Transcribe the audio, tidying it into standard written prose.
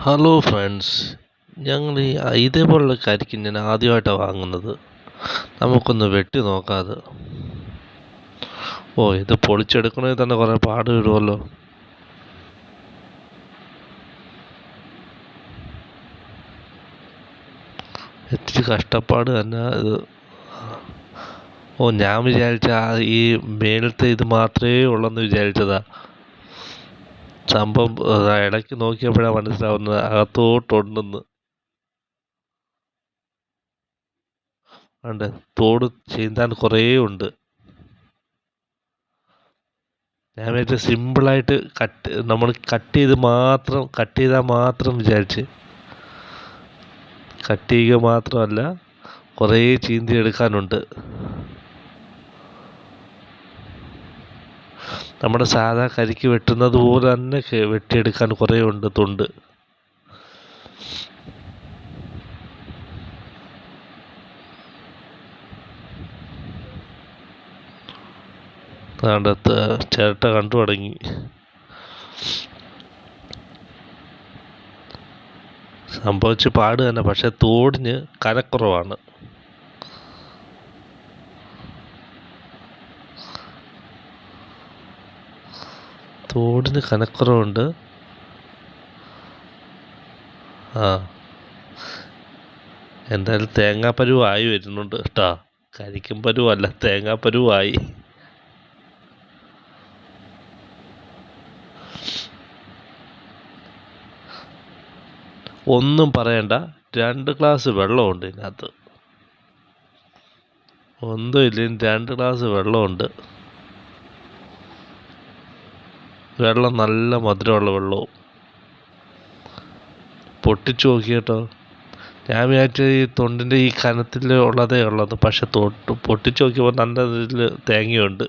Hello friends, ഞങ്ങൾ ഇതേപോലുള്ള കരിക്ക് ഞാൻ ആദ്യമായിട്ടാണ് വാങ്ങുന്നത്. നമുക്കൊന്ന് വെട്ടി നോക്കാതെ. ഇത് പൊളിച്ചെടുക്കണമെങ്കിൽ തന്നെ കുറേ പാട് വരുമല്ലോ. ഇത്തിരി കഷ്ടപ്പാട് തന്നെ ഇത്. ഞാൻ വിചാരിച്ച ഈ മേലത്തെ ഇത് മാത്രമേ ഉള്ളെന്ന് വിചാരിച്ചതാ. സംഭവം ഇടയ്ക്ക് നോക്കിയപ്പോഴാണ് മനസ്സിലാവുന്നത് അകത്തോട്ടുണ്ടെന്ന്. ഉണ്ട്, തോട് ചീന്താൻ കുറേ ഉണ്ട്. ഞാൻ വിചാരിച്ച സിമ്പിളായിട്ട് നമ്മൾ കട്ട് ചെയ്താൽ മാത്രം വിചാരിച്ച്. കട്ട് ചെയ്യുക മാത്രമല്ല, കുറേ ചീന്തി എടുക്കാനുണ്ട്. നമ്മുടെ സാധാ കരിക്ക് വെട്ടുന്നത് പോലെ തന്നെ വെട്ടിയെടുക്കാൻ കുറേ ഉണ്ട് തൊണ്ട്. അതുകൊണ്ട് ചിരട്ട കണ്ടു തുടങ്ങി. സംഭവിച്ച് പാട് തന്നെ, പക്ഷെ തോടിന് കനക്കുറവാണ്. തോടിന് കനക്കുറവുണ്ട്. എന്തായാലും തേങ്ങാപ്പരുവായി വരുന്നുണ്ട് കേട്ടോ. കരിക്കും പരുവല്ല, തേങ്ങാപ്പരുവായി. ഒന്നും പറയണ്ട, 2 ഗ്ലാസ് വെള്ളമുണ്ട് ഇതിനകത്ത്. ഒന്നും ഇല്ലെങ്കിൽ 2 ഗ്ലാസ് വെള്ളമുണ്ട്. വെള്ളം നല്ല മധുരമുള്ള വെള്ളവും. പൊട്ടിച്ചു നോക്കി കേട്ടോ. ഞാൻ വിചാരിച്ച ഈ തൊണ്ടിൻ്റെ ഈ കനത്തിൽ ഉള്ളതേ ഉള്ളത്, പക്ഷെ പൊട്ടിച്ചു നോക്കിയപ്പോൾ നല്ല ഇതിൽ തേങ്ങയുണ്ട്.